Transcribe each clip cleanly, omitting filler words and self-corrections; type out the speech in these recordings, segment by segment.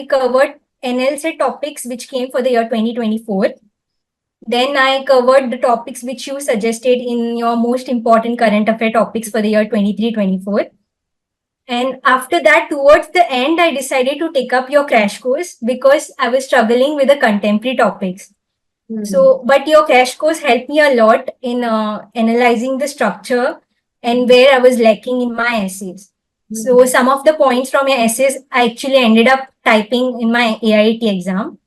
I covered NL topics which came for the year 2024. Then I covered the topics which you suggested in your most important current affair topics for the year 23-24. And after that, towards the end, I decided to take up your crash course because I was struggling with the contemporary topics. So, but your crash course helped me a lot in analyzing the structure and where I was lacking in my essays. So, some of the points from your essays I actually ended up typing in my AIAT exam.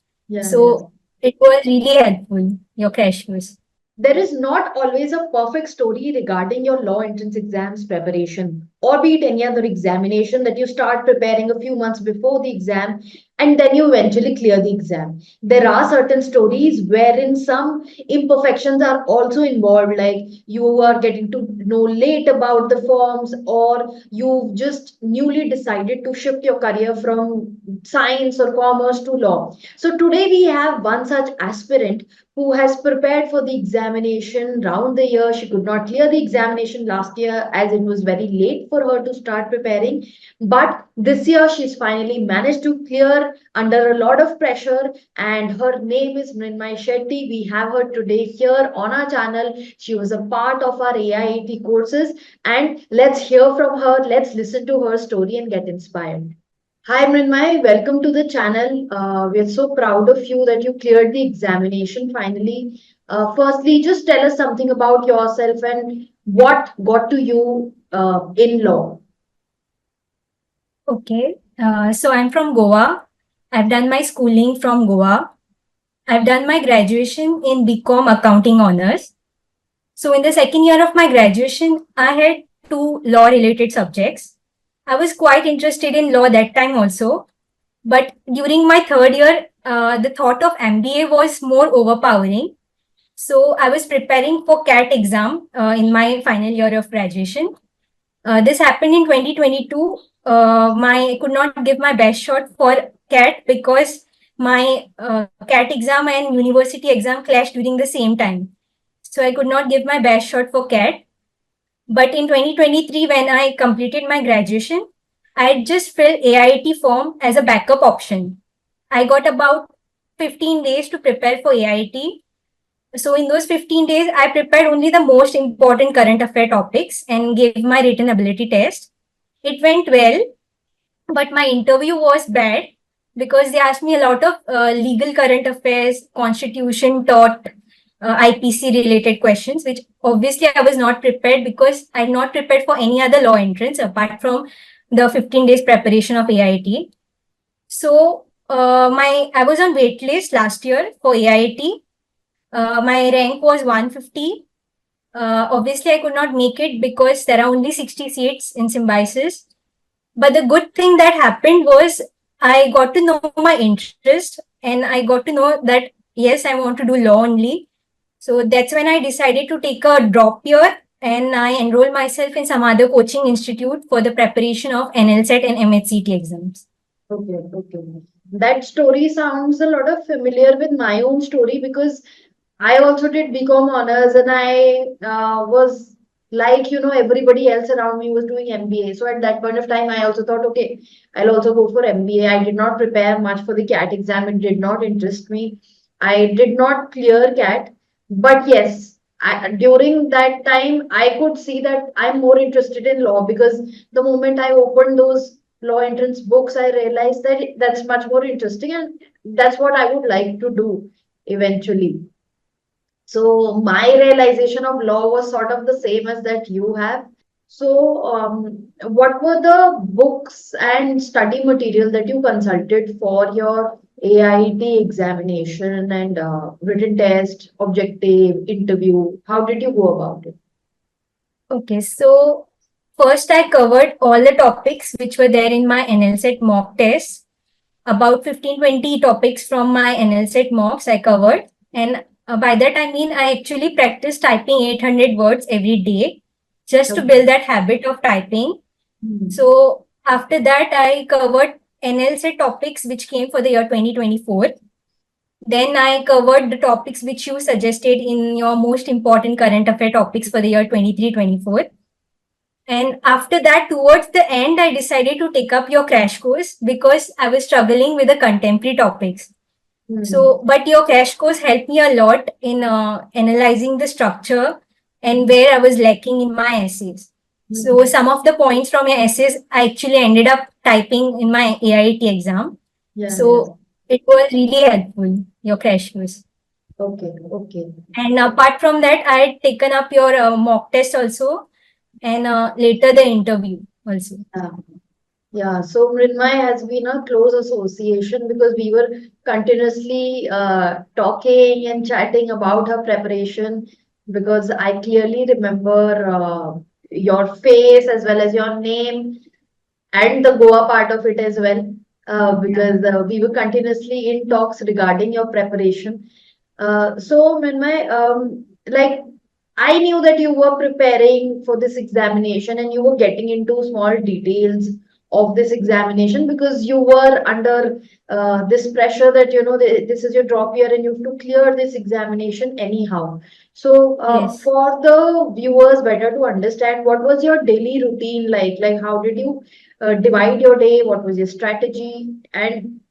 So, it was really helpful, your crash course. There is not always a perfect story regarding your law entrance exams preparation, or be it any other examination that you start preparing a few months before the exam and then you eventually clear the exam. There are certain stories wherein some imperfections are also involved, like you are getting to know late about the forms, or you've just newly decided to shift your career from science or commerce to law. So today we have one such aspirant who has prepared for the examination round the year. She could not clear the examination last year as it was very late for her to start preparing. But this year she's finally managed to clear under a lot of pressure. And her name is Mrunmayee Shetty. We have her today here on our channel. She was a part of our AIAT courses. And let's hear from her. Let's listen to her story and get inspired. Hi Mrunmayee, welcome to the channel. We're so proud of you that you cleared the examination finally. Firstly, just tell us something about yourself and what got to you in law. Okay, so I'm from Goa. I've done my schooling from Goa. I've done my graduation in BCom Accounting Honors. So in the second year of my graduation, I had two law-related subjects. I was quite interested in law that time also. But during my third year, the thought of MBA was more overpowering. So I was preparing for CAT exam in my final year of graduation. This happened in 2022. I could not give my best shot for CAT because my CAT exam and university exam clashed during the same time. So I could not give my best shot for CAT. But in 2023, when I completed my graduation, I had just filled AIT form as a backup option. I got about 15 days to prepare for AIT. So in those 15 days, I prepared only the most important current affair topics and gave my written ability test. It went well, but my interview was bad because they asked me a lot of legal current affairs, constitution taught, IPC related questions, which obviously I was not prepared because I'm not prepared for any other law entrance apart from the 15 days preparation of AIT. So I was on wait list last year for AIT. My rank was 150. Obviously, I could not make it because there are only 60 seats in Symbiosis. But the good thing that happened was I got to know my interest and I got to know that, yes, I want to do law only. So that's when I decided to take a drop year and I enrolled myself in some other coaching institute for the preparation of NLSET and MHCT exams. Okay, okay. That story sounds a lot of familiar with my own story because I also did BCom honors and I was like, everybody else around me was doing MBA. So at that point of time, I also thought, okay, I'll also go for MBA. I did not prepare much for the CAT exam. It did not interest me. I did not clear CAT. But yes, during that time, I could see that I'm more interested in law because the moment I opened those law entrance books, I realized that that's much more interesting and that's what I would like to do eventually. So my realization of law was sort of the same as that you have. So, what were the books and study material that you consulted for your AIT examination and written test, objective, interview? How did you go about it? Okay, so first I covered all the topics which were there in my NLSET mock test. About 15-20 topics from my NLSET mocks I covered. And by that I mean I actually practiced typing 800 words every day just to build that habit of typing. So after that I covered NLSET topics which came for the year 2024. Then I covered the topics which you suggested in your most important current affair topics for the year 23-24. And after that, towards the end, I decided to take up your crash course because I was struggling with the contemporary topics. So, but your crash course helped me a lot in analyzing the structure and where I was lacking in my essays. So, some of the points from your essays I actually ended up typing in my AIT exam. Yeah, yes. So, it was really helpful, your crash course. Okay, okay. And apart from that, I had taken up your mock test also, and later the interview also. Yeah. Yeah, so Mrunmayee has been a close association because we were continuously talking and chatting about her preparation because I clearly remember your face as well as your name and the Goa part of it as well, because we were continuously in talks regarding your preparation. So, Minmay, like I knew that you were preparing for this examination and you were getting into small details of this examination because you were under this pressure that this is your drop year and you have to clear this examination anyhow. So, Yes. for the viewers, better to understand what was your daily routine like? Like, how did you divide your day? What was your strategy? And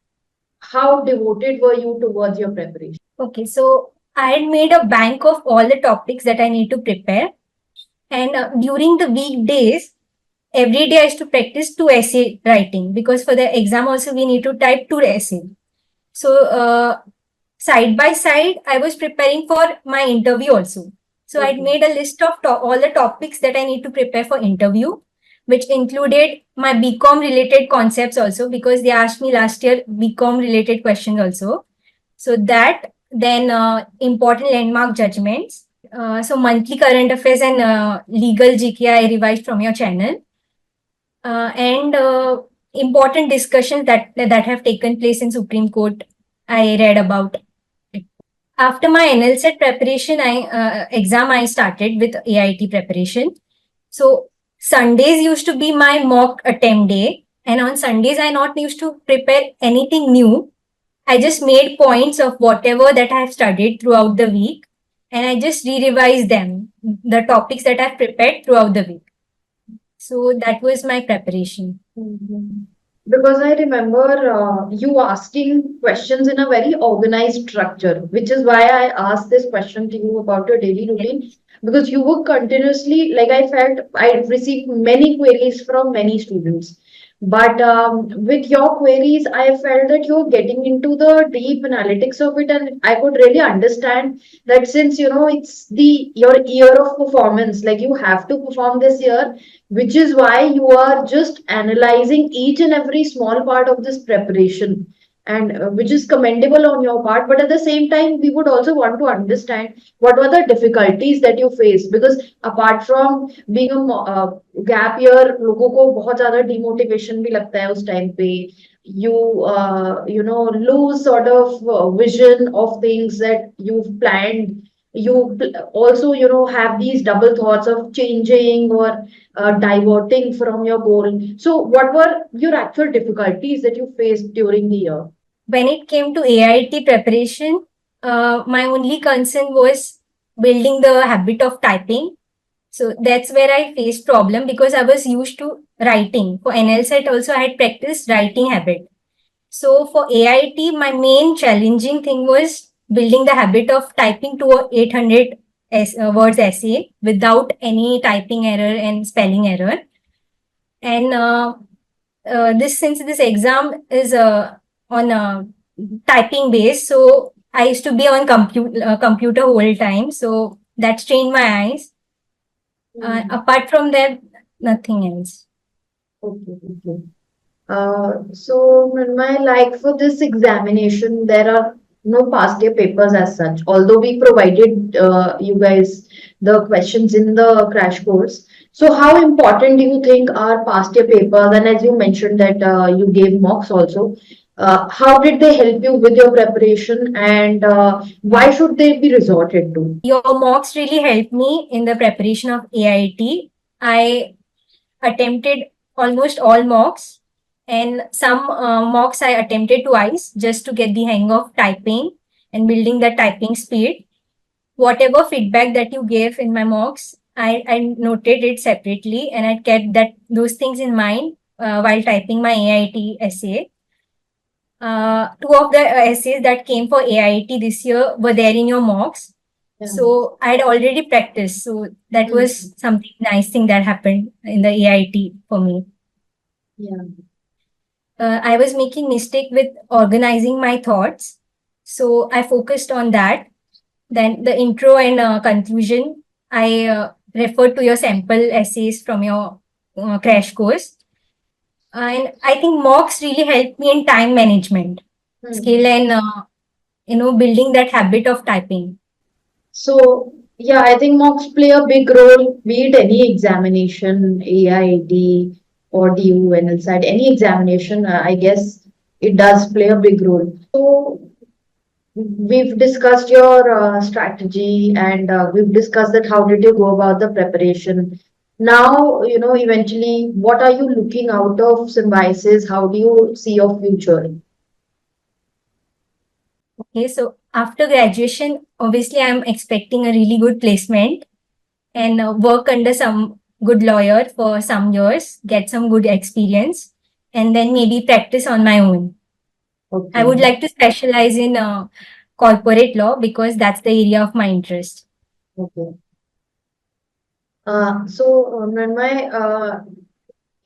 how devoted were you towards your preparation? Okay, so I had made a bank of all the topics that I need to prepare. And during the weekdays, every day I used to practice two essay writing because for the exam also we need to type two essays. So side by side, I was preparing for my interview also. So I'd Okay. made a list of all the topics that I need to prepare for interview, which included my BCom related concepts also because they asked me last year BCom related questions also. So that then important landmark judgments. So monthly current affairs and legal GK I revised from your channel, and important discussions that have taken place in Supreme Court. I read about it. After my NLSET preparation, I started with AIT preparation. So Sundays used to be my mock attempt day, and on Sundays I not used to prepare anything new. I just made points of whatever that I have studied throughout the week, and I just re-revised them, the topics that I've prepared throughout the week. So that was my preparation. Mhm. Because I remember you asking questions in a very organized structure, which is why I asked this question to you about your daily routine. Because you were continuously, like I felt, I received many queries from many students. But with your queries, I felt that you're getting into the deep analytics of it, and I could really understand that since it's the your year of performance, like you have to perform this year, which is why you are just analyzing each and every small part of this preparation, and which is commendable on your part. But at the same time, we would also want to understand what were the difficulties that you faced, because apart from being a gap year, लोगों को बहुत ज्यादा demotivation भी लगता है उस time पे. You lose sort of vision of things that you've planned. Also have these double thoughts of changing or diverting from your goal. So what were your actual difficulties that you faced during the year? When it came to AIT preparation, my only concern was building the habit of typing. So that's where I faced problem because I was used to writing. For NLSET also I had practiced writing habit. So for AIT, my main challenging thing was building the habit of typing to a 800 words essay without any typing error and spelling error. And this since this exam is on typing base, so I used to be on computer whole time. So that strained my eyes. Apart from that, nothing else. Okay, okay. So, Mrunmayee, like for this examination, there are no past year papers as such, although we provided you guys the questions in the crash course. So, how important do you think are past year papers? And as you mentioned that you gave mocks also, how did they help you with your preparation, and why should they be resorted to? Your mocks really helped me in the preparation of AIT. I attempted almost all mocks, and some mocks I attempted twice just to get the hang of typing and building the typing speed. Whatever feedback that you gave in my mocks, I noted it separately and I kept those things in mind while typing my AIT essay. Two of the essays that came for AIT this year were there in your mocks. Yeah. So I had already practiced. So that was something nice thing that happened in the AIT for me. Yeah. I was making mistake with organizing my thoughts. So I focused on that. Then the intro and conclusion, I referred to your sample essays from your crash course. And I think mocks really helped me in time management skill and building that habit of typing. So, yeah, I think mocks play a big role, be it any examination, AID or DU, NLSAT, any examination, I guess it does play a big role. So, we've discussed your strategy and we've discussed that how did you go about the preparation. Now, eventually, what are you looking out of Symbiosis? How do you see your future? Okay, so after graduation, obviously I'm expecting a really good placement and work under some good lawyer for some years, get some good experience, and then maybe practice on my own. I Okay. would like to specialize in corporate law because that's the area of my interest. Okay. Mrunmayee,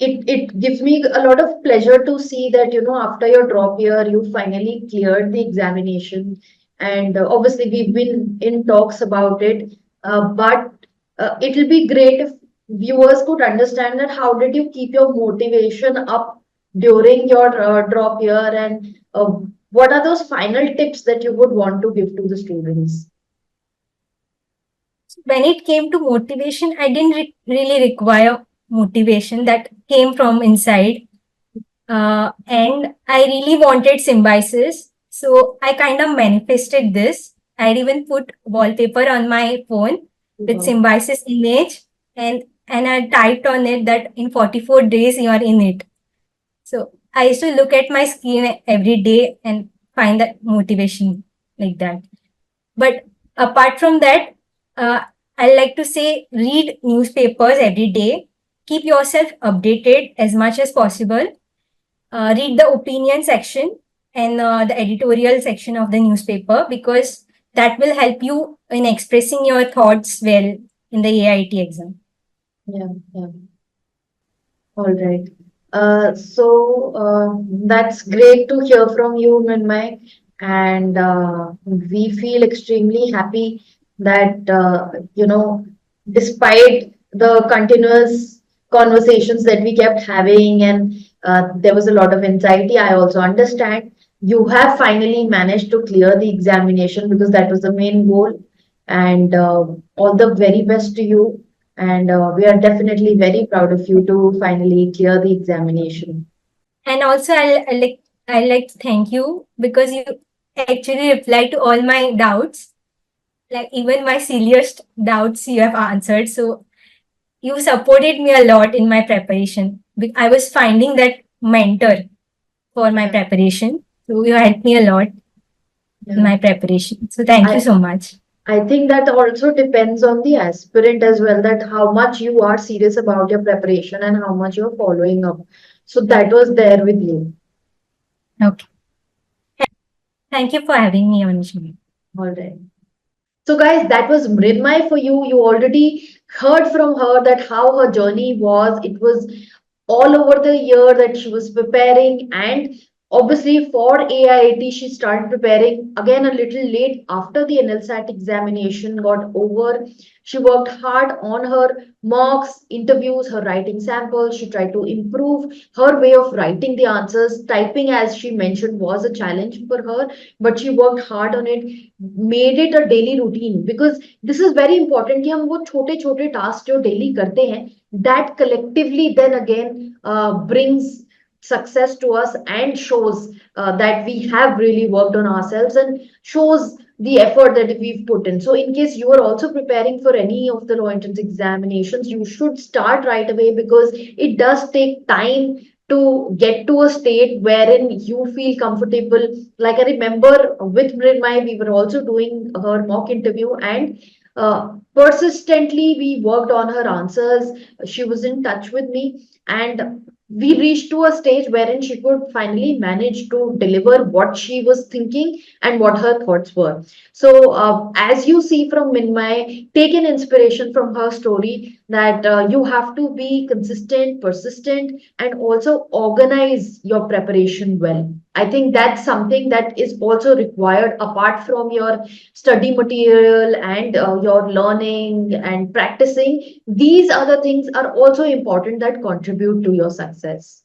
it gives me a lot of pleasure to see that, after your drop year, you finally cleared the examination. And obviously, we've been in talks about it. But it'll be great if viewers could understand that how did you keep your motivation up during your drop year, and what are those final tips that you would want to give to the students? When it came to motivation, I didn't really require motivation that came from inside. And I really wanted symbiosis. So I kind of manifested this. I'd even put wallpaper on my phone with Wow. symbiosis image and I typed on it that in 44 days you are in it. So I used to look at my screen every day and find that motivation like that. But apart from that, uh, I like to say read newspapers every day. Keep yourself updated as much as possible. Read the opinion section and the editorial section of the newspaper because that will help you in expressing your thoughts well in the AIT exam. Yeah, yeah. All right. That's great to hear from you, Mrunmayee. And we feel extremely happy that, despite the continuous conversations that we kept having and there was a lot of anxiety, I also understand you have finally managed to clear the examination because that was the main goal. And all the very best to you. And we are definitely very proud of you to finally clear the examination. And also, I like to thank you because you actually replied to all my doubts, like even my silliest doubts you have answered. So you supported me a lot in my preparation. I was finding that mentor for my Yeah, preparation. So you helped me a lot in yeah. my preparation. So thank you I so much. I think that also depends on the aspirant as well, that how much you are serious about your preparation and how much you're following up. So that was there with you. Okay. Thank you for having me on, Shmi. All right. So, guys, that was Mrunmayee for you. You already heard from her that how her journey was. It was all over the year that she was preparing, and obviously for AIT she started preparing again a little late after the NLSAT examination got over. She worked hard on her mocks, interviews, her writing samples. She tried to improve her way of writing the answers. Typing, as she mentioned, was a challenge for her, but she worked hard on it, made it a daily routine, because this is very important कि हम वो छोटे छोटे task जो daily करते हैं, that collectively then again brings success to us and shows that we have really worked on ourselves and shows the effort that we've put in. So, in case you are also preparing for any of the law entrance examinations, you should start right away because it does take time to get to a state wherein you feel comfortable. Like I remember with Mrunmayee, we were also doing her mock interview, and Persistently, we worked on her answers. She was in touch with me, and we reached to a stage wherein she could finally manage to deliver what she was thinking and what her thoughts were. So, as you see from Minmay, take an inspiration from her story that you have to be consistent, persistent, and also organize your preparation well. I think that's something that is also required apart from your study material and your learning and practicing. These other things are also important that contribute to your success.